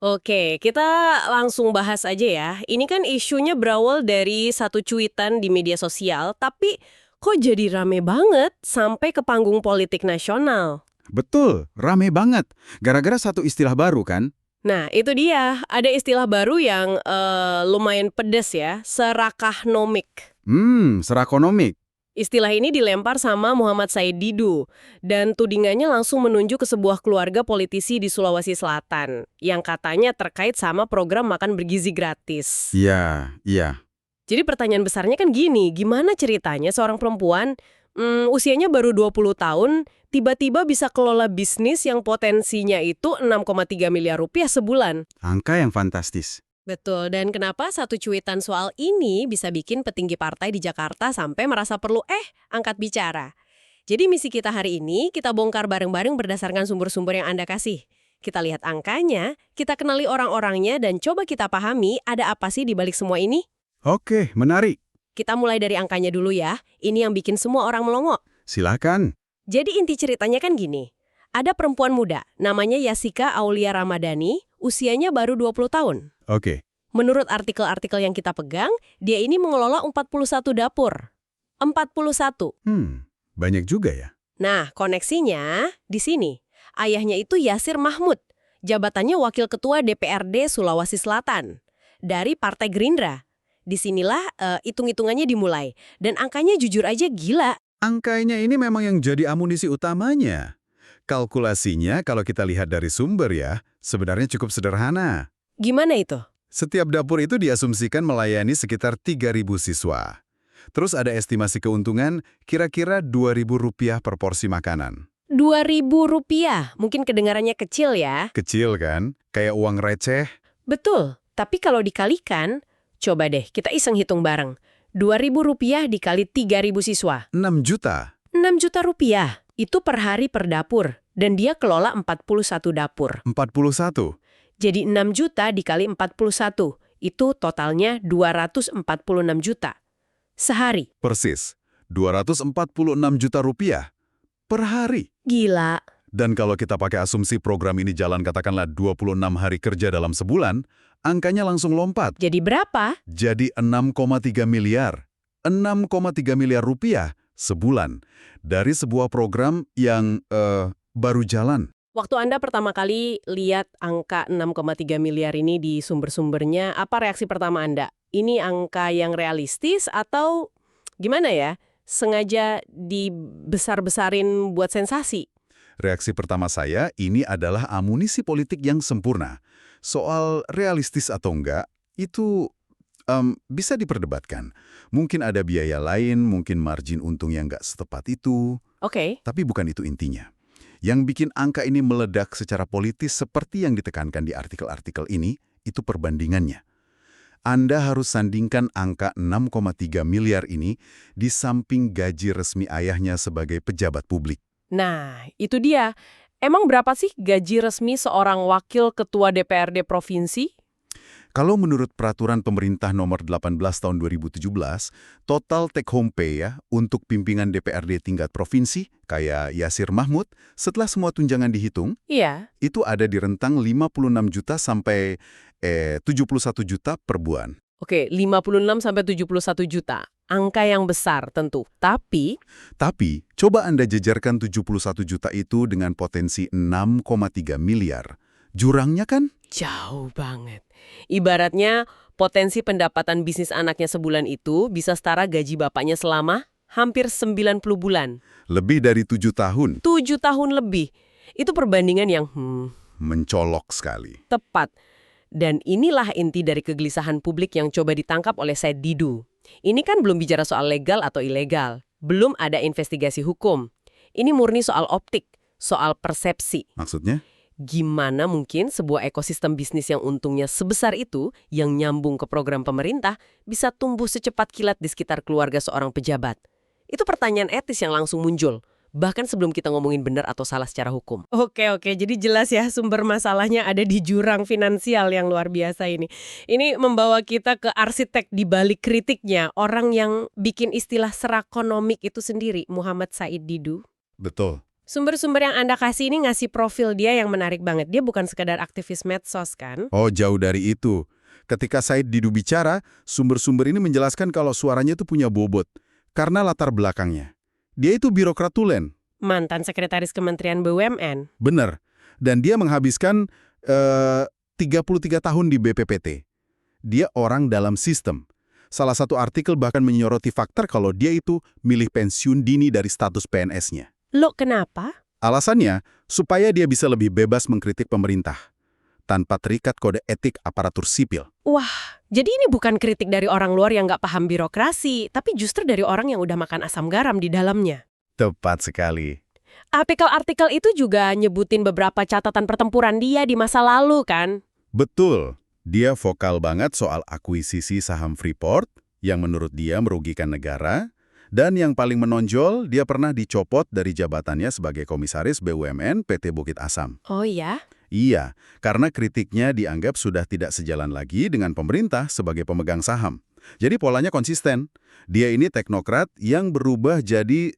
Oke, kita langsung bahas aja ya. Ini kan isunya berawal dari satu cuitan di media sosial, tapi kok jadi rame banget sampai ke panggung politik nasional. Betul, rame banget. Gara-gara satu istilah baru kan? Nah, itu dia. Ada istilah baru yang lumayan pedes ya, serakahnomik. Serakonomik. Istilah ini dilempar sama Muhammad Said Didu, dan tudingannya langsung menunjuk ke sebuah keluarga politisi di Sulawesi Selatan, yang katanya terkait sama program makan bergizi gratis. Iya, iya. Jadi pertanyaan besarnya kan gini, gimana ceritanya seorang perempuan, usianya baru 20 tahun, tiba-tiba bisa kelola bisnis yang potensinya itu 6,3 miliar rupiah sebulan? Angka yang fantastis. Betul, dan kenapa satu cuitan soal ini bisa bikin petinggi partai di Jakarta sampai merasa perlu angkat bicara. Jadi misi kita hari ini, kita bongkar bareng-bareng berdasarkan sumber-sumber yang Anda kasih. Kita lihat angkanya, kita kenali orang-orangnya, dan coba kita pahami ada apa sih di balik semua ini. Oke, menarik. Kita mulai dari angkanya dulu ya, ini yang bikin semua orang melongo. Silakan. Jadi inti ceritanya kan gini, ada perempuan muda, namanya Yasika Aulia Ramadhani, usianya baru 20 tahun. Oke. Menurut artikel-artikel yang kita pegang, dia ini mengelola 41 dapur. 41. Banyak juga ya. Nah, koneksinya di sini. Ayahnya itu Yasir Mahmud, jabatannya Wakil Ketua DPRD Sulawesi Selatan, dari Partai Gerindra. Disinilah hitung-hitungannya dimulai. Dan angkanya jujur aja gila. Angkanya ini memang yang jadi amunisi utamanya. Kalkulasinya kalau kita lihat dari sumber ya, sebenarnya cukup sederhana. Gimana itu? Setiap dapur itu diasumsikan melayani sekitar 3.000 siswa. Terus ada estimasi keuntungan kira-kira Rp2.000 per porsi makanan. Rp2.000, mungkin kedengarannya kecil ya. Kecil kan? Kayak uang receh. Betul, tapi kalau dikalikan, coba deh kita iseng hitung bareng. Rp2.000 dikali 3.000 siswa. 6 juta. 6 juta rupiah, itu per hari per dapur. Dan dia kelola 41 dapur. 41. Jadi 6 juta dikali 41, itu totalnya 246 juta. Sehari. Persis. 246 juta rupiah per hari. Gila. Dan kalau kita pakai asumsi program ini jalan katakanlah 26 hari kerja dalam sebulan, angkanya langsung lompat. Jadi berapa? Jadi 6,3 miliar. 6,3 miliar rupiah sebulan. Dari sebuah program yang baru jalan. Waktu Anda pertama kali lihat angka 6,3 miliar ini di sumber-sumbernya, apa reaksi pertama Anda? Ini angka yang realistis atau gimana ya? Sengaja dibesar-besarin buat sensasi? Reaksi pertama saya, ini adalah amunisi politik yang sempurna. Soal realistis atau enggak, itu bisa diperdebatkan. Mungkin ada biaya lain, mungkin margin untung yang enggak setepat itu. Oke. Tapi bukan itu intinya. Yang bikin angka ini meledak secara politis seperti yang ditekankan di artikel-artikel ini, itu perbandingannya. Anda harus sandingkan angka 6,3 miliar ini di samping gaji resmi ayahnya sebagai pejabat publik. Nah, itu dia. Emang berapa sih gaji resmi seorang wakil ketua DPRD provinsi? Kalau menurut peraturan pemerintah nomor 18 tahun 2017, total take home pay ya untuk pimpinan DPRD tingkat provinsi kayak Yasir Mahmud setelah semua tunjangan dihitung, Iya. itu ada di rentang 56 juta sampai 71 juta per bulan. Oke, 56 sampai 71 juta. Angka yang besar tentu. Tapi Tapi, coba Anda jejarkan 71 juta itu dengan potensi 6,3 miliar. Jurangnya kan? jauh banget. Ibaratnya potensi pendapatan bisnis anaknya sebulan itu bisa setara gaji bapaknya selama hampir 90 bulan. Lebih dari 7 tahun. 7 tahun lebih. Itu perbandingan yang Mencolok sekali. tepat. Dan inilah inti dari kegelisahan publik yang coba ditangkap oleh Said Didu. Ini kan belum bicara soal legal atau ilegal. Belum ada investigasi hukum. Ini murni soal optik, soal persepsi. Maksudnya? Gimana mungkin sebuah ekosistem bisnis yang untungnya sebesar itu, yang nyambung ke program pemerintah, bisa tumbuh secepat kilat di sekitar keluarga seorang pejabat? Itu pertanyaan etis yang langsung muncul, bahkan sebelum kita ngomongin benar atau salah secara hukum. Oke, jadi jelas ya sumber masalahnya ada di jurang finansial yang luar biasa ini. Ini membawa kita ke arsitek di balik kritiknya, orang yang bikin istilah serakonomik itu sendiri, Muhammad Said Didu. Betul. Sumber-sumber yang Anda kasih ini ngasih profil dia yang menarik banget. Dia bukan sekedar aktivis medsos kan? Oh, jauh dari itu. Ketika Said Didu bicara, sumber-sumber ini menjelaskan kalau suaranya itu punya bobot. Karena latar belakangnya. Dia itu birokrat tulen. Mantan sekretaris Kementerian BUMN. Benar. Dan dia menghabiskan 33 tahun di BPPT. Dia orang dalam sistem. Salah satu artikel bahkan menyoroti faktor kalau dia itu milih pensiun dini dari status PNS-nya. Loh, kenapa? Alasannya, supaya dia bisa lebih bebas mengkritik pemerintah, tanpa terikat kode etik aparatur sipil. Wah, jadi ini bukan kritik dari orang luar yang nggak paham birokrasi, tapi justru dari orang yang udah makan asam garam di dalamnya. Tepat sekali. Artikel-artikel itu juga nyebutin beberapa catatan pertempuran dia di masa lalu, kan? Betul. Dia vokal banget soal akuisisi saham Freeport, yang menurut dia merugikan negara, dan yang paling menonjol, dia pernah dicopot dari jabatannya sebagai komisaris BUMN PT Bukit Asam. Oh iya? Iya, karena kritiknya dianggap sudah tidak sejalan lagi dengan pemerintah sebagai pemegang saham. Jadi polanya konsisten. Dia ini teknokrat yang berubah jadi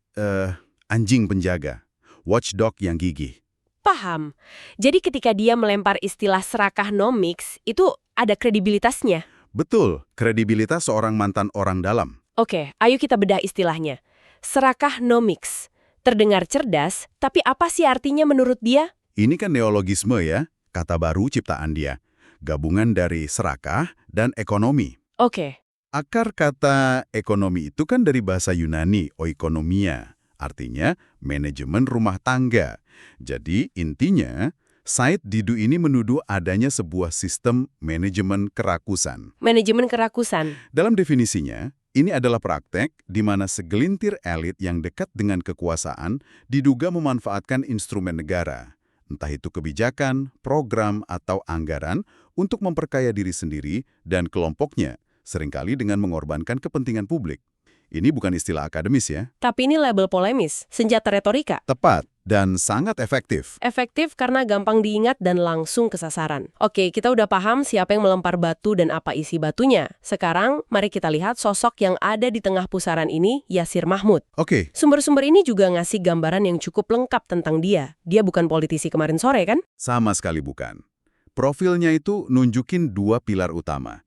anjing penjaga, watchdog yang gigih. Paham. Jadi ketika dia melempar istilah serakah nomics, itu ada kredibilitasnya. Betul, kredibilitas seorang mantan orang dalam. Oke, ayo kita bedah istilahnya. Serakah nomics. Terdengar cerdas, tapi apa sih artinya menurut dia? Ini kan neologisme ya, kata baru ciptaan dia. Gabungan dari serakah dan ekonomi. Oke. Akar kata ekonomi itu kan dari bahasa Yunani, oikonomia. Artinya manajemen rumah tangga. Jadi intinya, Said Didu ini menuduh adanya sebuah sistem manajemen kerakusan. Manajemen kerakusan. Dalam definisinya, ini adalah praktek di mana segelintir elit yang dekat dengan kekuasaan diduga memanfaatkan instrumen negara. Entah itu kebijakan, program, atau anggaran untuk memperkaya diri sendiri dan kelompoknya, seringkali dengan mengorbankan kepentingan publik. Ini bukan istilah akademis ya. Tapi ini label polemis, senjata retorika. Tepat dan sangat efektif. Efektif karena gampang diingat dan langsung ke sasaran. Oke, kita udah paham siapa yang melempar batu dan apa isi batunya. Sekarang, mari kita lihat sosok yang ada di tengah pusaran ini, Yasir Mahmud. Oke, Sumber-sumber ini juga ngasih gambaran yang cukup lengkap tentang dia. Dia bukan politisi kemarin sore, kan? sama sekali bukan. Profilnya itu nunjukin dua pilar utama.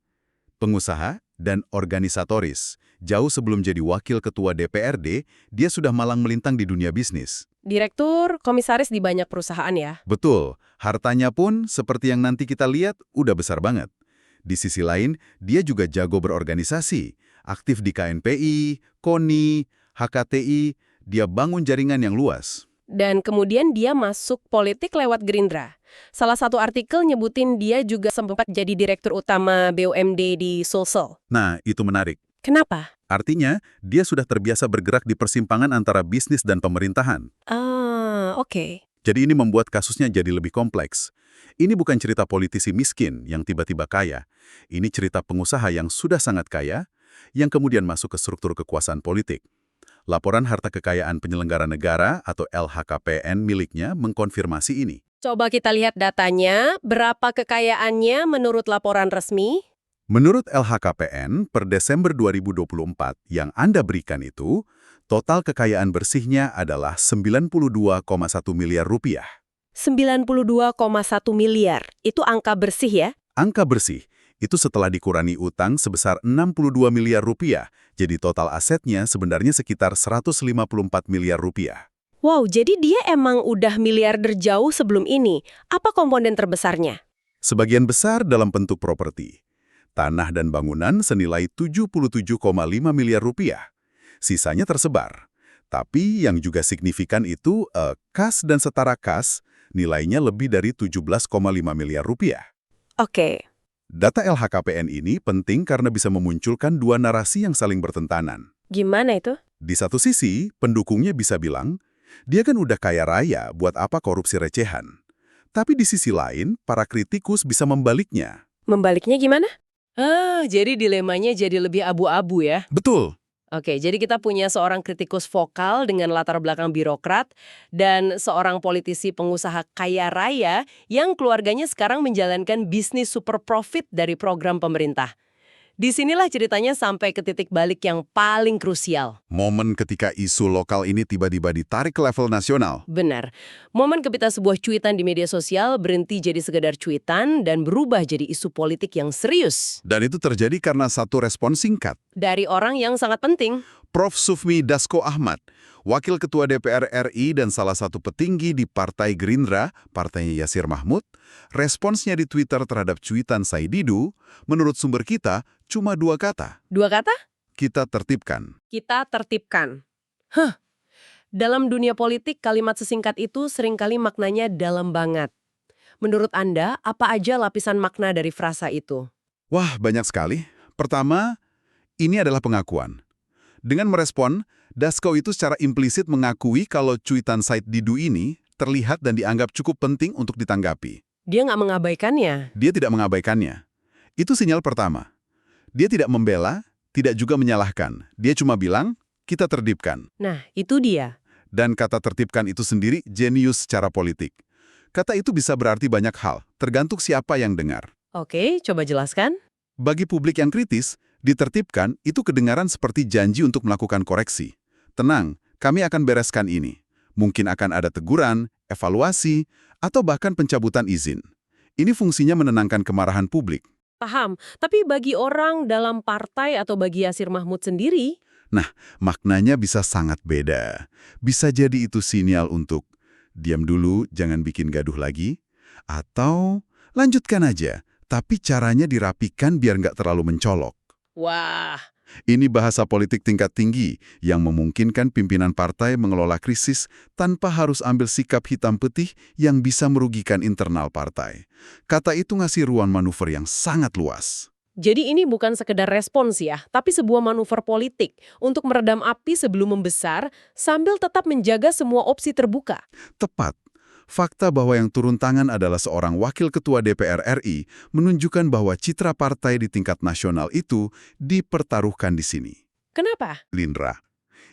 Pengusaha dan organisatoris. Jauh sebelum jadi wakil ketua DPRD, dia sudah malang melintang di dunia bisnis. Direktur, komisaris di banyak perusahaan ya. Betul, hartanya pun seperti yang nanti kita lihat udah besar banget. Di sisi lain, dia juga jago berorganisasi, aktif di KNPI, KONI, HKTI, dia bangun jaringan yang luas. Dan kemudian dia masuk politik lewat Gerindra. Salah satu artikel nyebutin dia juga sempat jadi direktur utama BUMD di Sulsel. Nah, itu menarik. Kenapa? Artinya, dia sudah terbiasa bergerak di persimpangan antara bisnis dan pemerintahan. Oke. Jadi ini membuat kasusnya jadi lebih kompleks. Ini bukan cerita politisi miskin yang tiba-tiba kaya. Ini cerita pengusaha yang sudah sangat kaya, yang kemudian masuk ke struktur kekuasaan politik. Laporan harta kekayaan penyelenggara negara atau LHKPN miliknya mengkonfirmasi ini. Coba kita lihat datanya. Berapa kekayaannya menurut laporan resmi? Menurut LHKPN, per Desember 2024 yang Anda berikan itu, total kekayaan bersihnya adalah 92,1 miliar rupiah. 92,1 miliar. Itu angka bersih ya? Angka bersih, itu setelah dikurangi utang sebesar 62 miliar rupiah, jadi total asetnya sebenarnya sekitar 154 miliar rupiah. Wow, jadi dia emang udah miliarder jauh sebelum ini. Apa komponen terbesarnya? Sebagian besar dalam bentuk properti. Tanah dan bangunan senilai 77,5 miliar rupiah. Sisanya tersebar. Tapi yang juga signifikan itu kas dan setara kas nilainya lebih dari 17,5 miliar rupiah. Oke. Data LHKPN ini penting karena bisa memunculkan dua narasi yang saling bertentangan. Gimana itu? Di satu sisi, pendukungnya bisa bilang, dia kan udah kaya raya, buat apa korupsi recehan. Tapi di sisi lain, para kritikus bisa membaliknya. Membaliknya gimana? Jadi dilemanya jadi lebih abu-abu ya? Betul. Oke, jadi kita punya seorang kritikus vokal dengan latar belakang birokrat dan seorang politisi pengusaha kaya raya yang keluarganya sekarang menjalankan bisnis super profit dari program pemerintah. Disinilah ceritanya sampai ke titik balik yang paling krusial. Momen ketika isu lokal ini tiba-tiba ditarik ke level nasional. Benar. Momen ketika sebuah cuitan di media sosial berhenti jadi sekedar cuitan dan berubah jadi isu politik yang serius. Dan itu terjadi karena satu respon singkat. Dari orang yang sangat penting. Prof. Sufmi Dasko Ahmad, Wakil Ketua DPR RI dan salah satu petinggi di Partai Gerindra, partainya Yasir Mahmud, responsnya di Twitter terhadap cuitan Said Didu, menurut sumber kita, cuma 2 kata. 2 kata? Kita tertibkan. Kita tertibkan. Dalam dunia politik, kalimat sesingkat itu seringkali maknanya dalam banget. Menurut Anda, apa aja lapisan makna dari frasa itu? Wah, banyak sekali. Pertama, ini adalah pengakuan. Dengan merespon, Dasko itu secara implisit mengakui kalau cuitan Said Didu ini terlihat dan dianggap cukup penting untuk ditanggapi. Dia nggak mengabaikannya. Dia tidak mengabaikannya. Itu sinyal pertama. Dia tidak membela, tidak juga menyalahkan. Dia cuma bilang, kita tertibkan. Nah, itu dia. Dan kata tertibkan itu sendiri jenius secara politik. Kata itu bisa berarti banyak hal, tergantung siapa yang dengar. Oke, coba jelaskan. Bagi publik yang kritis, ditertibkan itu kedengaran seperti janji untuk melakukan koreksi. Tenang, kami akan bereskan ini. Mungkin akan ada teguran, evaluasi, atau bahkan pencabutan izin. Ini fungsinya menenangkan kemarahan publik. Paham, tapi bagi orang dalam partai atau bagi Yasir Mahmud sendiri, Nah, maknanya bisa sangat beda. Bisa jadi itu sinyal untuk diam dulu, jangan bikin gaduh lagi, atau lanjutkan aja, tapi caranya dirapikan biar nggak terlalu mencolok. wah, Ini bahasa politik tingkat tinggi yang memungkinkan pimpinan partai mengelola krisis tanpa harus ambil sikap hitam putih yang bisa merugikan internal partai. Kata itu ngasih ruang manuver yang sangat luas. jadi ini bukan sekedar respons ya, tapi sebuah manuver politik untuk meredam api sebelum membesar sambil tetap menjaga semua opsi terbuka. Tepat. Fakta bahwa yang turun tangan adalah seorang wakil ketua DPR RI menunjukkan bahwa citra partai di tingkat nasional itu dipertaruhkan di sini. Kenapa? Lindra,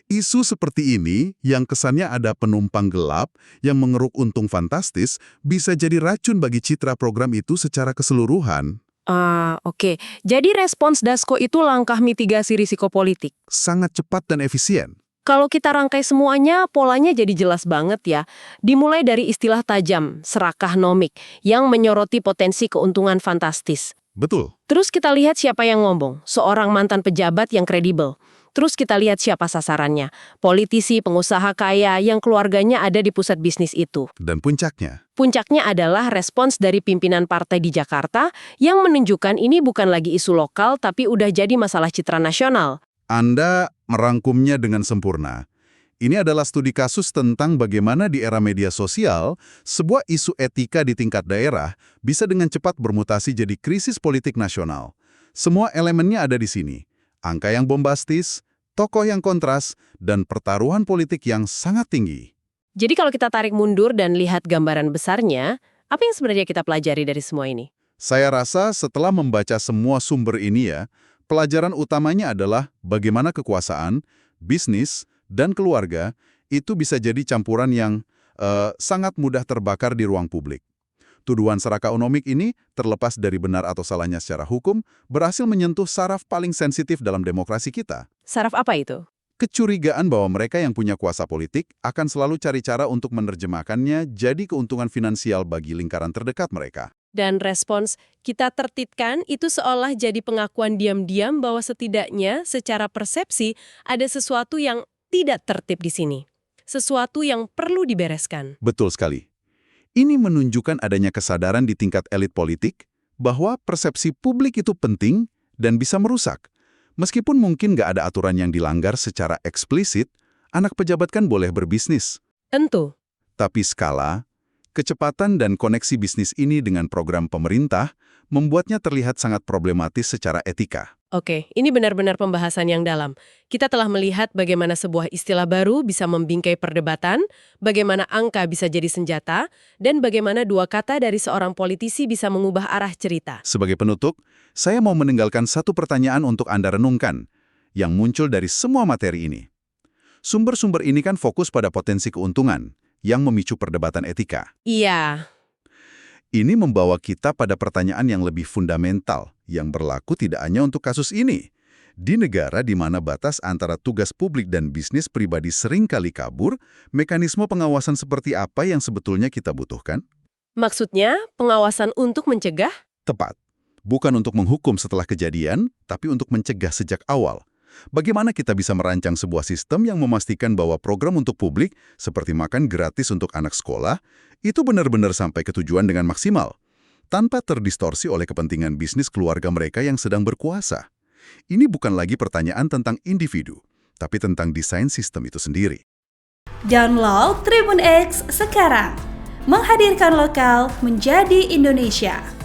isu seperti ini yang kesannya ada penumpang gelap yang mengeruk untung fantastis bisa jadi racun bagi citra program itu secara keseluruhan. Oke. Jadi respons Dasko itu langkah mitigasi risiko politik. Sangat cepat dan efisien. Kalau kita rangkai semuanya, polanya jadi jelas banget ya. Dimulai dari istilah tajam, serakah nomik, yang menyoroti potensi keuntungan fantastis. Betul. Terus kita lihat siapa yang ngomong, seorang mantan pejabat yang kredibel. Terus kita lihat siapa sasarannya, politisi, pengusaha kaya yang keluarganya ada di pusat bisnis itu. Dan puncaknya, Puncaknya adalah respons dari pimpinan partai di Jakarta yang menunjukkan ini bukan lagi isu lokal tapi udah jadi masalah citra nasional. Anda merangkumnya dengan sempurna. Ini adalah studi kasus tentang bagaimana di era media sosial, sebuah isu etika di tingkat daerah bisa dengan cepat bermutasi jadi krisis politik nasional. Semua elemennya ada di sini. Angka yang bombastis, tokoh yang kontras, dan pertaruhan politik yang sangat tinggi. Jadi kalau kita tarik mundur dan lihat gambaran besarnya, apa yang sebenarnya kita pelajari dari semua ini? Saya rasa setelah membaca semua sumber ini ya, pelajaran utamanya adalah bagaimana kekuasaan, bisnis, dan keluarga itu bisa jadi campuran yang sangat mudah terbakar di ruang publik. Tuduhan serakah onomik ini, terlepas dari benar atau salahnya secara hukum, berhasil menyentuh saraf paling sensitif dalam demokrasi kita. Saraf apa itu? Kecurigaan bahwa mereka yang punya kuasa politik akan selalu cari cara untuk menerjemahkannya jadi keuntungan finansial bagi lingkaran terdekat mereka. Dan respons kita tertibkan itu seolah jadi pengakuan diam-diam bahwa setidaknya secara persepsi ada sesuatu yang tidak tertib di sini. Sesuatu yang perlu dibereskan. Betul sekali. Ini menunjukkan adanya kesadaran di tingkat elit politik bahwa persepsi publik itu penting dan bisa merusak. Meskipun mungkin nggak ada aturan yang dilanggar secara eksplisit, anak pejabat kan boleh berbisnis. Tentu. Tapi skala, kecepatan dan koneksi bisnis ini dengan program pemerintah membuatnya terlihat sangat problematis secara etika. Oke, ini benar-benar pembahasan yang dalam. Kita telah melihat bagaimana sebuah istilah baru bisa membingkai perdebatan, bagaimana angka bisa jadi senjata, dan bagaimana 2 kata dari seorang politisi bisa mengubah arah cerita. Sebagai penutup, saya mau meninggalkan satu pertanyaan untuk Anda renungkan, yang muncul dari semua materi ini. Sumber-sumber ini kan fokus pada potensi keuntungan, yang memicu perdebatan etika. Iya. Ini membawa kita pada pertanyaan yang lebih fundamental, yang berlaku tidak hanya untuk kasus ini. Di negara di mana batas antara tugas publik dan bisnis pribadi seringkali kabur, mekanisme pengawasan seperti apa yang sebetulnya kita butuhkan? Maksudnya, pengawasan untuk mencegah? Tepat. Bukan untuk menghukum setelah kejadian, tapi untuk mencegah sejak awal. Bagaimana kita bisa merancang sebuah sistem yang memastikan bahwa program untuk publik, seperti makan gratis untuk anak sekolah, itu benar-benar sampai ke tujuan dengan maksimal, tanpa terdistorsi oleh kepentingan bisnis keluarga mereka yang sedang berkuasa. Ini bukan lagi pertanyaan tentang individu, tapi tentang desain sistem itu sendiri. Download Tribun X sekarang, menghadirkan lokal menjadi Indonesia.